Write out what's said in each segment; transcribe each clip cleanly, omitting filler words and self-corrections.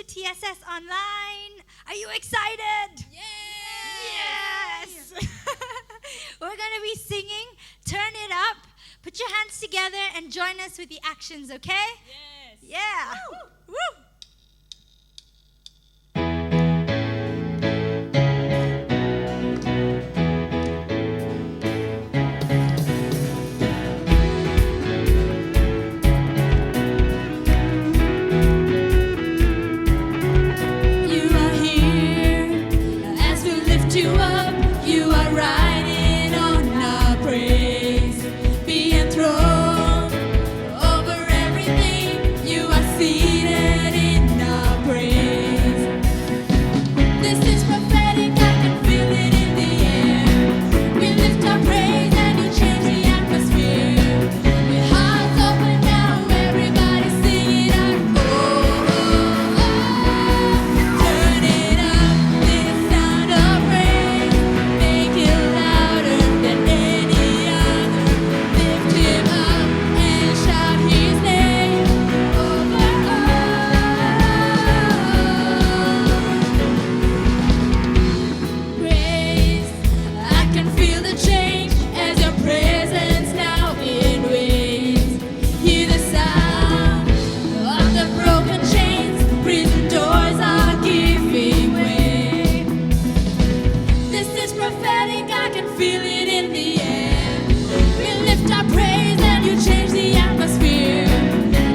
to TSS Online. Are you excited? Yes! Yes! We're going to be singing Turn It Up. Put your hands together and join us with the actions, okay? Yes! Yeah! Woo! Woo! You up, you are riding on our praise, being thrown over everything. You are seated in our praise. This is prophetic, I can feel it in the air. We lift our praise and you change the atmosphere. With hearts open now, everybody sing it out. Oh, oh, oh. Turn it up, this sound of praise. Make it louder than any other. Lift him up and shout his name over praise. I can feel the change as your presence now invades. Hear the sound of the broken chains. Prison doors are giving way. This is prophetic, I can feel it in the air. We lift our praise and you change the atmosphere.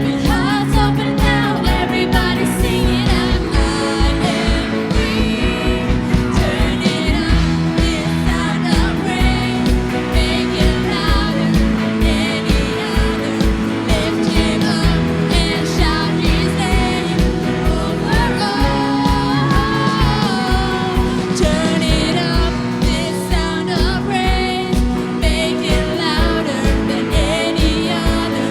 With hearts open now, everybody sing it out. I am free. Turn it up, this sound of praise. Make it louder than any other. Lift him up and shout his name over all. Turn it up, this sound of praise. Make it louder than any other.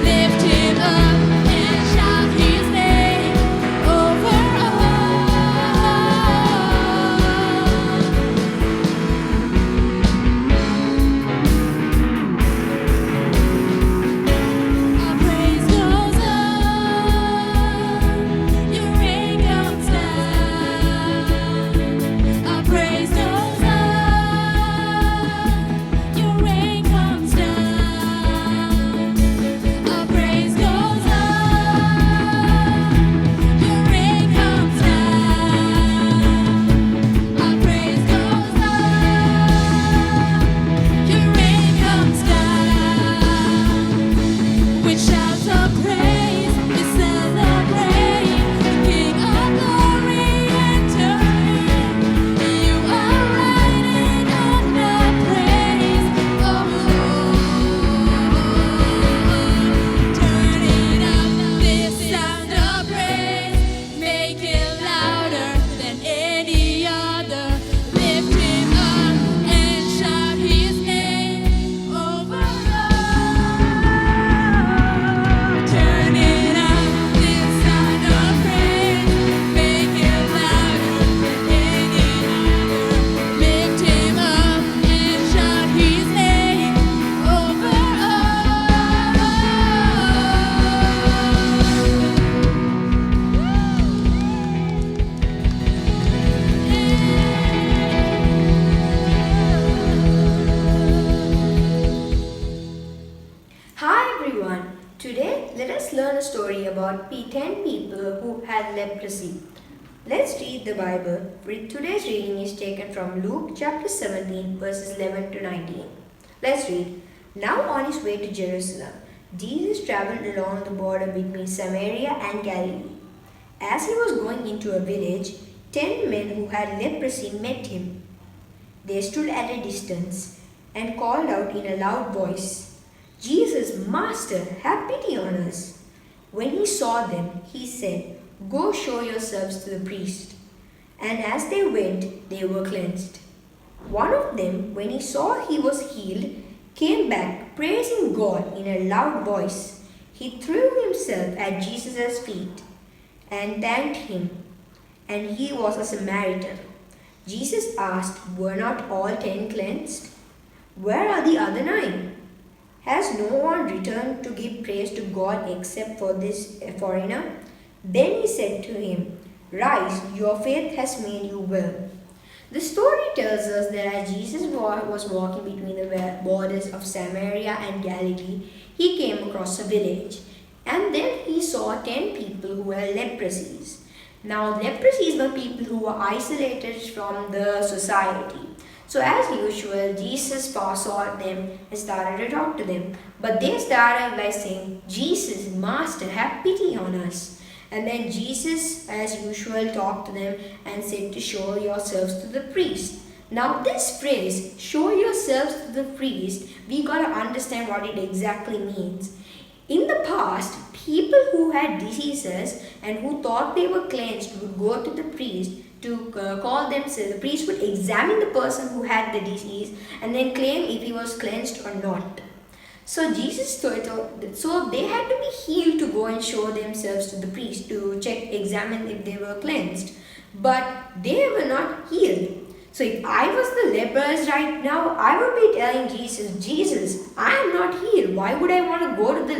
Lift him up and shout his name over all. Our praise goes up, your rain comes down. Our praise goes up, your rain comes down. Our praise goes up, your rain comes down. Our praise goes up, your rain comes down. With shouts of praise, we celebrate. King of glory, enter in. You are riding on the praise of Lord. Turn it up, this sound of praise. Make it louder than any other. Lift him up and shout his name over all. Turn it up, this sound of praise. Make it louder than any other. Lift him up and shout his name over Hi everyone! Today let us learn a story about 10 people who had leprosy. Let's read the Bible. Today's reading is taken from Luke chapter 17 verses 11 to 19. Let's read. Now on his way to Jerusalem, Jesus traveled along the border between Samaria and Galilee. As he was going into a village, 10 men who had leprosy met him. They stood at a distance and called out in a loud voice, Jesus, Master, have pity on us. When he saw them, he said, Go show yourselves to the priest. And as they went, they were cleansed. One of them, when he saw he was healed, came back praising God in a loud voice. He threw himself at Jesus' feet and thanked him. And he was a Samaritan. Jesus asked, Were not all 10 cleansed? Where are the other 9? Has no one returned to give praise to God except for this foreigner? Then he said to him, "Rise, your faith has made you well." The story tells us that as Jesus was walking between the borders of Samaria and Galilee, he came across a village. And then he saw 10 people who had leprosies. Now, leprosies were people who were isolated from the society. So, as usual, Jesus saw them and started to talk to them. But they started by saying, "Jesus, Master, have pity on us." And then Jesus, as usual, talked to them and said to show yourselves to the priest. Now, this phrase, "show yourselves to the priest," we got to understand what it exactly means. In the past, people who had diseases and who thought they were cleansed would go to the priest to call themselves. The priest would examine the person who had the disease and then claim if he was cleansed or not. So so they had to be healed to go and show themselves to the priest to examine if they were cleansed. But they were not healed. So if I was the lepers right now, I would be telling Jesus, "Jesus, I am not healed. Why would I want to go to the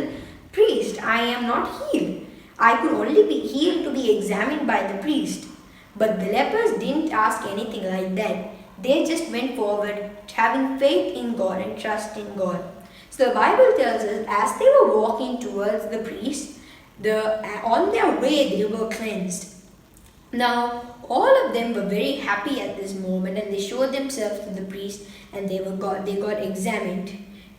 priest? I am not healed." I could only be healed to be examined by the priest. But the lepers didn't ask anything like that. They just went forward, having faith in God and trust in God. So the Bible tells us as they were walking towards the priest, on their way they were cleansed. Now, all of them were very happy at this moment and they showed themselves to the priest and they got examined.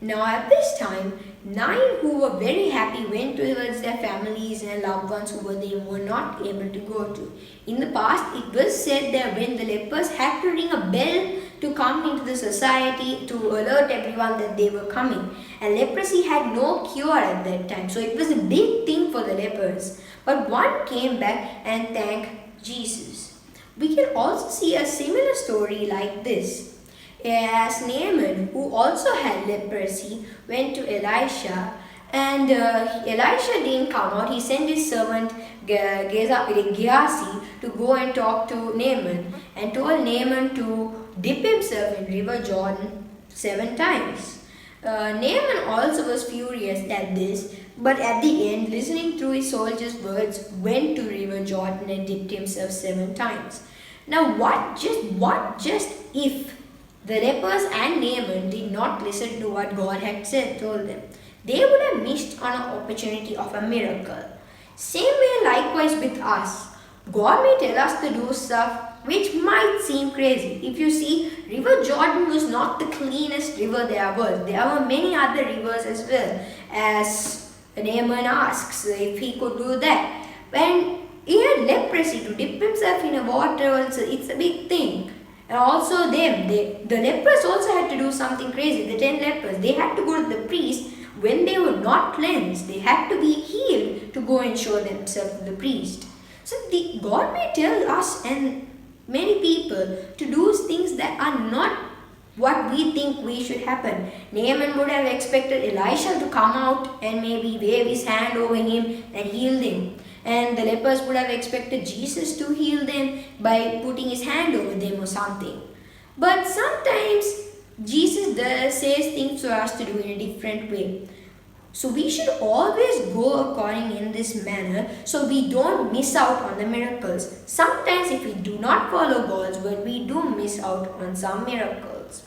Now, at this time, 9 who were very happy went towards their families and loved ones who they were not able to go to. In the past, it was said that when the lepers had to ring a bell to come into the society to alert everyone that they were coming. And leprosy had no cure at that time. So it was a big thing for the lepers. But one came back and thanked Jesus. We can also see a similar story like this. As Naaman, who also had leprosy, went to Elisha and Elisha didn't come out. He sent his servant Gehazi to go and talk to Naaman and told Naaman to dip himself in River Jordan 7 times. Naaman also was furious at this, but at the end, listening through his soldier's words, went to River Jordan and dipped himself 7 times. Now, what just if the lepers and Naaman did not listen to what God had told them? They would have missed on an opportunity of a miracle. Same way likewise with us. God may tell us to do stuff which might seem crazy. If you see, River Jordan was not the cleanest river there was. There were many other rivers as well. As Naaman asks if he could do that. When he had leprosy, to dip himself in a water also, it's a big thing. And also the lepers also had to do something crazy. The 10 lepers, they had to go to the priest when they were not cleansed. They had to be healed to go and show themselves to the priest. So God may tell us and many people to do things that are not what we think we should happen. Naaman would have expected Elisha to come out and maybe wave his hand over him and heal them. And the lepers would have expected Jesus to heal them by putting his hand over them or something. But sometimes Jesus says things for us to do in a different way. So we should always go according in this manner so we don't miss out on the miracles. Sometimes if we do not follow God's word, we do miss out on some miracles.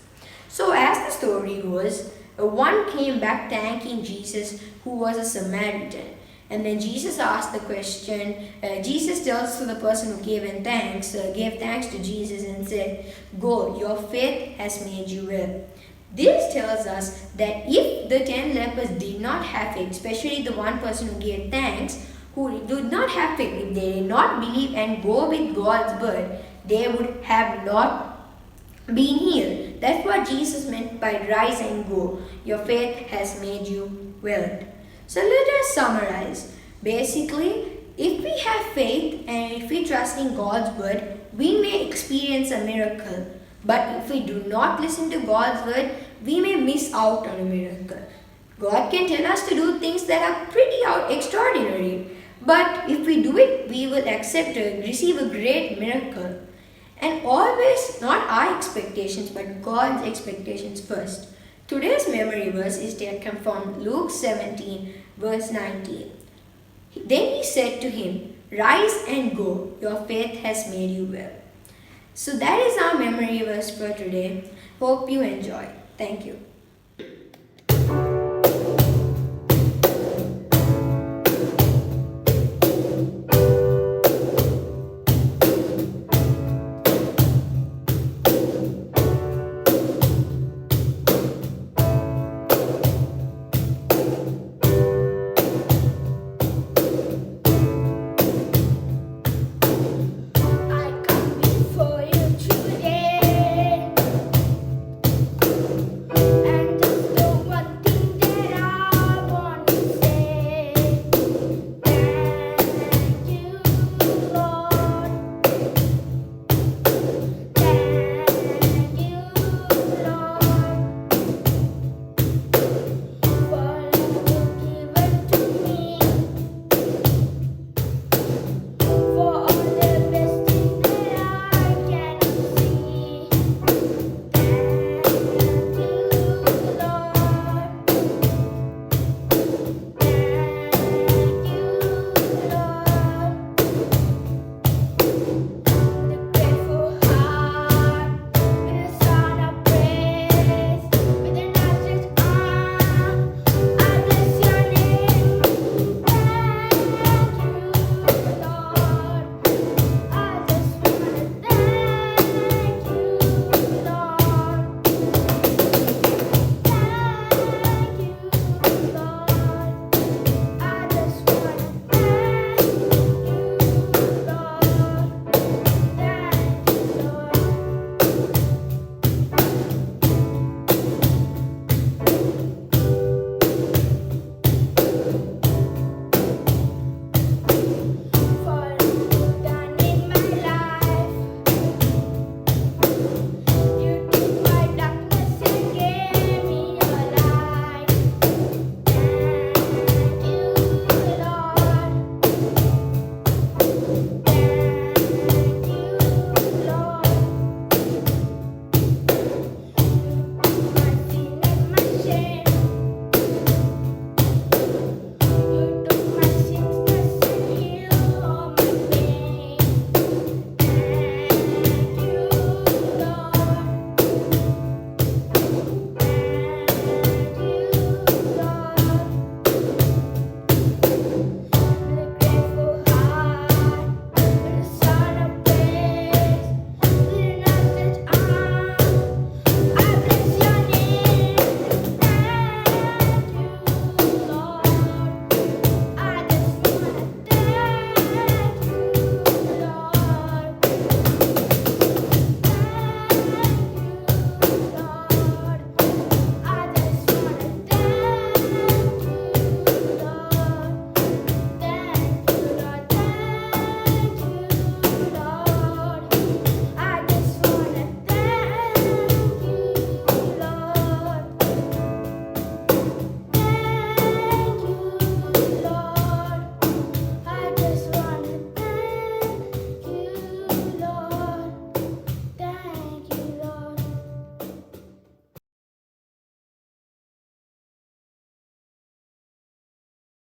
So as the story goes, one came back thanking Jesus who was a Samaritan. And then Jesus asked the question, Jesus tells to the person who gave thanks to Jesus and said, "Go, your faith has made you well." This tells us that if the 10 lepers did not have faith, especially the one person who gave thanks, who did not have faith, if they did not believe and go with God's word, they would have not been healed. That's what Jesus meant by rise and go. Your faith has made you well. So let us summarize. Basically, if we have faith and if we trust in God's word, we may experience a miracle. But if we do not listen to God's word, we may miss out on a miracle. God can tell us to do things that are pretty extraordinary. But if we do it, we will receive a great miracle. And always not our expectations, but God's expectations first. Today's memory verse is taken from Luke 17, verse 19. Then he said to him, "Rise and go, your faith has made you well." So that is our memory verse for today. Hope you enjoy. Thank you.